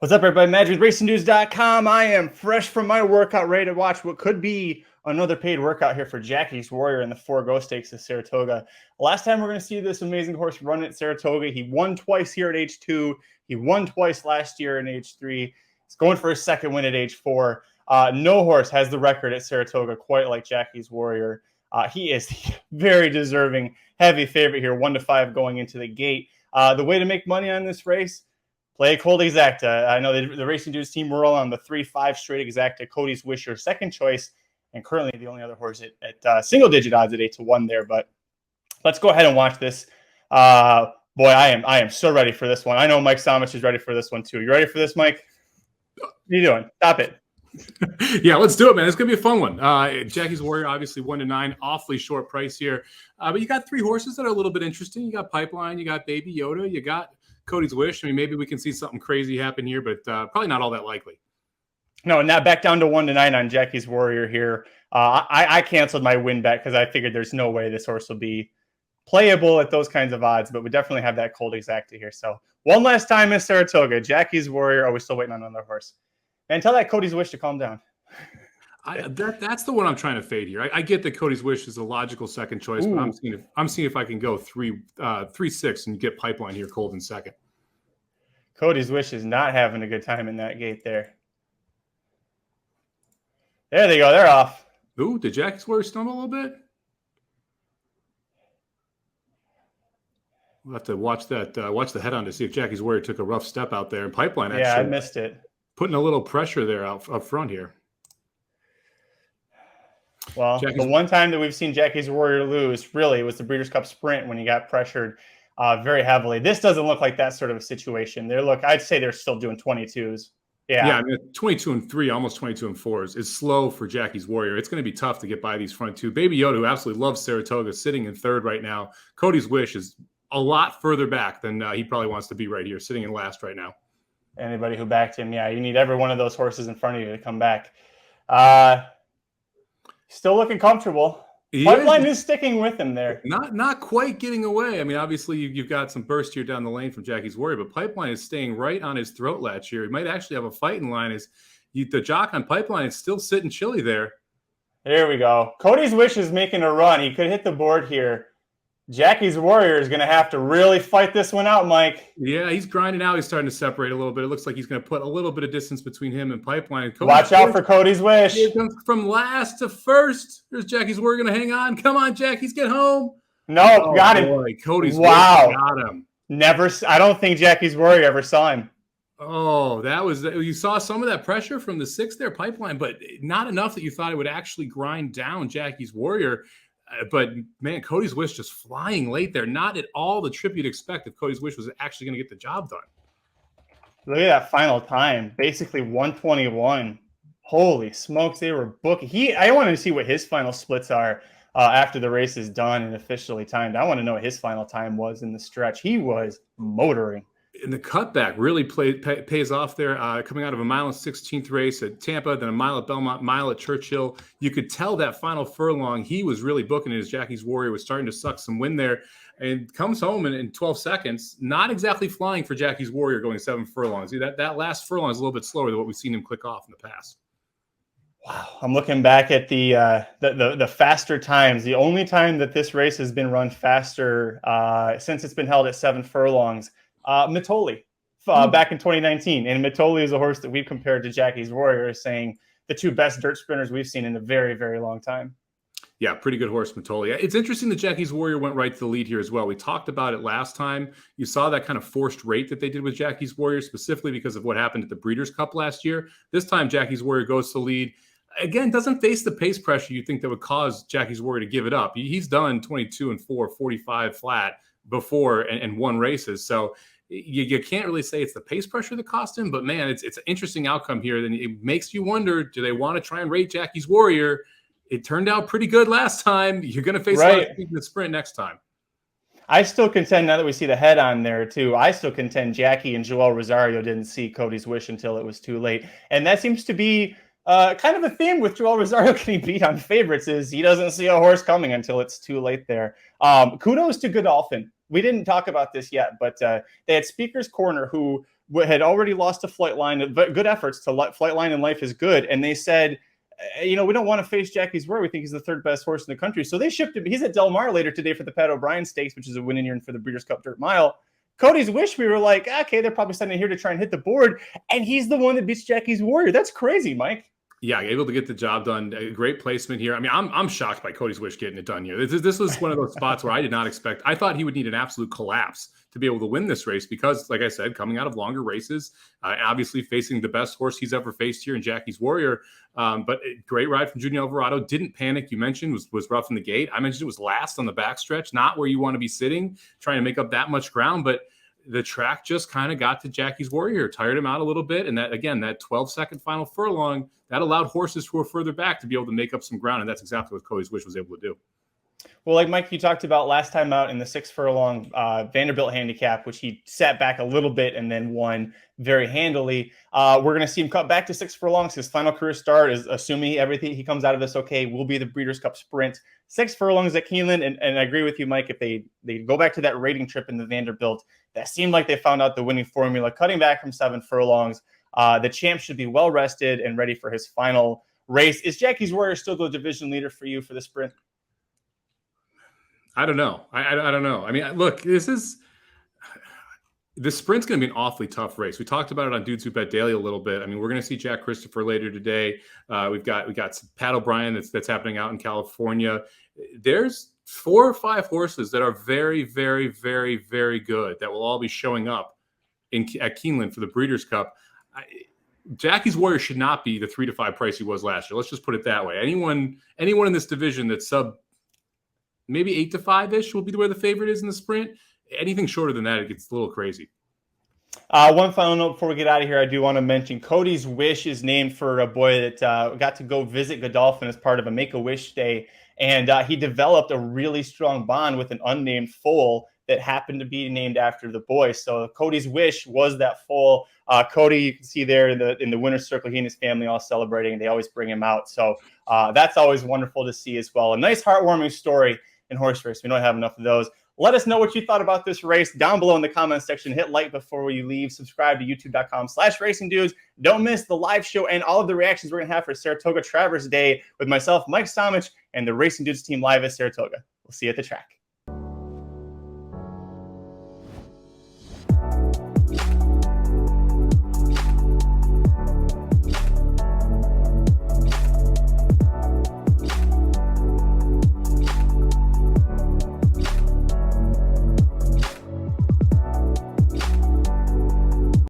What's up, everybody? MagicRacingNews.com. I am fresh from my workout, ready to watch what could be another paid workout here for Jackie's Warrior in the Forego Stakes at Saratoga. Last time we're going to see this amazing horse run at Saratoga. He won twice here at age 2. He won twice last year in age 3. He's going for his second win at age 4. No horse has the record at Saratoga quite like Jackie's Warrior. He is very deserving, heavy favorite here, 1-5 going into the gate. The way to make money on this race, play Cold Exacta. I know the Racing Dudes team were all on the 3-5 straight Exacta. CODY'S Wish, your second choice, and currently the only other horse at single-digit odds at 8-1 there. But let's go ahead and watch this. Boy, I am so ready for this one. I know Mike Somich is ready for this one too. You ready for this, Mike? What are you doing? Stop it. Yeah, let's do it, man. It's going to be a fun one. Jackie's Warrior, obviously 1-9, awfully short price here. But you got 3 horses that are a little bit interesting. You got Pipeline, you got Baby Yoda, you got CODY'S Wish. I mean, maybe we can see something crazy happen here, but probably not all that likely. No, now back down to 1-9 on Jackie's Warrior here. I canceled my win bet because I figured there's no way this horse will be playable at those kinds of odds, but we definitely have that Cold Exacta here. So one last time in Saratoga, Jackie's Warrior. Oh, we're still waiting on another horse. And tell that CODY'S Wish to calm down. That's the one I'm trying to fade here. I get that CODY'S Wish is a logical second choice, but I'm seeing if I can go 3-6 and get Pipeline here cold in second. CODY'S Wish is not having a good time in that gate there. There they go. They're off. Ooh, did Jackie's Warrior stumble a little bit? We'll have to watch that. Watch the head on to see if Jackie's Warrior took a rough step out there. And Pipeline, actually, yeah, I missed it. Putting a little pressure there up front here. Well, the one time that we've seen Jackie's Warrior lose, really, was the Breeders' Cup Sprint when he got pressured very heavily. This doesn't look like that sort of a situation. I'd say they're still doing 22s. Yeah, I mean, 22-3, almost 22-4 is slow for Jackie's Warrior. It's going to be tough to get by these front two. Baby Yoda, who absolutely loves Saratoga, sitting in third right now. CODY'S Wish is a lot further back than he probably wants to be right here, sitting in last right now. Anybody who backed him, yeah, you need every one of those horses in front of you to come back. Still looking comfortable. Pipeline is sticking with him there. Not quite getting away. I mean, obviously, you've got some burst here down the lane from Jackie's Warrior, but Pipeline is staying right on his throat latch here. He might actually have a fight in line. The jock on Pipeline is still sitting chilly there. There we go. CODY'S Wish is making a run. He could hit the board here. Jackie's Warrior is going to have to really fight this one out, Mike. Yeah, he's grinding out. He's starting to separate a little bit. It looks like he's going to put a little bit of distance between him and Pipeline. Watch out for CODY'S Wish. Here comes from last to first. There's Jackie's Warrior going to hang on. Come on, Jackie's, get home. No, got him. CODY'S wow. Wish got him. I don't think Jackie's Warrior ever saw him. Oh, you saw some of that pressure from the 6 there, Pipeline, but not enough that you thought it would actually grind down Jackie's Warrior. But, man, CODY'S Wish just flying late there. Not at all the trip you'd expect if CODY'S Wish was actually going to get the job done. Look at that final time. Basically 121. Holy smokes, they were booking. I wanted to see what his final splits are after the race is done and officially timed. I want to know what his final time was in the stretch. He was motoring. And the cutback really pays off there. Coming out of a 1:16 race at Tampa, then a mile at Belmont, mile at Churchill. You could tell that final furlong, he was really booking it as Jackie's Warrior was starting to suck some wind there and comes home in 12 seconds. Not exactly flying for Jackie's Warrior going 7 furlongs. See, that last furlong is a little bit slower than what we've seen him click off in the past. Wow. I'm looking back at the faster times. The only time that this race has been run faster since it's been held at 7 furlongs. Mitole back in 2019. And Mitole is a horse that we've compared to Jackie's Warrior, saying the 2 best dirt sprinters we've seen in a very, very long time. Yeah, pretty good horse, Mitole. It's interesting that Jackie's Warrior went right to the lead here as well. We talked about it last time. You saw that kind of forced rate that they did with Jackie's Warrior, specifically because of what happened at the Breeders' Cup last year. This time, Jackie's Warrior goes to the lead. Again, doesn't face the pace pressure you think that would cause Jackie's Warrior to give it up. He's done 22-4, 45 flat before and won races. So you can't really say it's the pace pressure that cost him, but man, it's an interesting outcome here. Then it makes you wonder, do they want to try and rate Jackie's Warrior? It turned out pretty good last time. You're going to face a lot of people in the sprint next time. I still contend, now that we see the head on there too, I still contend Jackie and Joel Rosario didn't see CODY'S Wish until it was too late. And that seems to be kind of a theme with Joel Rosario getting beat on favorites, is he doesn't see a horse coming until it's too late there. Kudos to Godolphin. We didn't talk about this yet, but they had Speaker's Corner, who had already lost to Flightline, but good efforts to Flightline and Life is Good. And they said, we don't want to face Jackie's Warrior. We think he's the third best horse in the country. So they shipped him. He's at Del Mar later today for the Pat O'Brien Stakes, which is a win-in for the Breeders' Cup Dirt Mile. Cody's Wish, we were like, okay, they're probably sending here to try and hit the board. And he's the one that beats Jackie's Warrior. That's crazy, Mike. Yeah, able to get the job done. A great placement here. I mean, I'm shocked by Cody's Wish getting it done here. This was one of those spots where I did not expect. I thought he would need an absolute collapse to be able to win this race because, like I said, coming out of longer races, obviously facing the best horse he's ever faced here in Jackie's Warrior. But great ride from Junior Alvarado. Didn't panic. You mentioned was rough in the gate. I mentioned it was last on the backstretch, not where you want to be sitting, trying to make up that much ground, but the track just kind of got to Jackie's Warrior, tired him out a little bit. And that, again, that 12-second final furlong, that allowed horses who were further back to be able to make up some ground. And that's exactly what Cody's Wish was able to do. Well, like Mike, you talked about last time out in the 6 furlong Vanderbilt handicap, which he sat back a little bit and then won very handily. We're going to see him cut back to 6 furlongs. His final career start is, assuming everything he comes out of this okay, will be the Breeders' Cup Sprint. 6 furlongs at Keeneland. And I agree with you, Mike, if they go back to that rating trip in the Vanderbilt, that seemed like they found out the winning formula, cutting back from 7 furlongs. The champ should be well rested and ready for his final race. Is Jackie's Warrior still the division leader for you for the sprint? I don't know. I don't know. I mean, look, the sprint's going to be an awfully tough race. We talked about it on Dudes Who Bet Daily a little bit. I mean, we're going to see Jack Christopher later today. We got some Pat O'Brien that's happening out in California. There's 4 or 5 horses that are very, very, very, very good that will all be showing up at Keeneland for the Breeders' Cup. Jackie's Warrior should not be the 3 to 5 price he was last year. Let's just put it that way. Anyone in this division that's sub maybe 8 to 5-ish will be where the favorite is in the sprint. Anything shorter than that, it gets a little crazy. One final note before we get out of here, I do want to mention Cody's Wish is named for a boy that got to go visit Godolphin as part of a Make-A-Wish day. And he developed a really strong bond with an unnamed foal that happened to be named after the boy. So Cody's Wish was that foal. Cody, you can see there in the winner's circle, he and his family all celebrating. They always bring him out. So that's always wonderful to see as well. A nice, heartwarming story in horse race. We don't have enough of those. Let us know what you thought about this race down below in the comments section. Hit like before you leave. Subscribe to youtube.com/racingdudes. Don't miss the live show and all of the reactions we're going to have for Saratoga Travers Day with myself, Mike Somich, and the Racing Dudes team live at Saratoga. We'll see you at the track.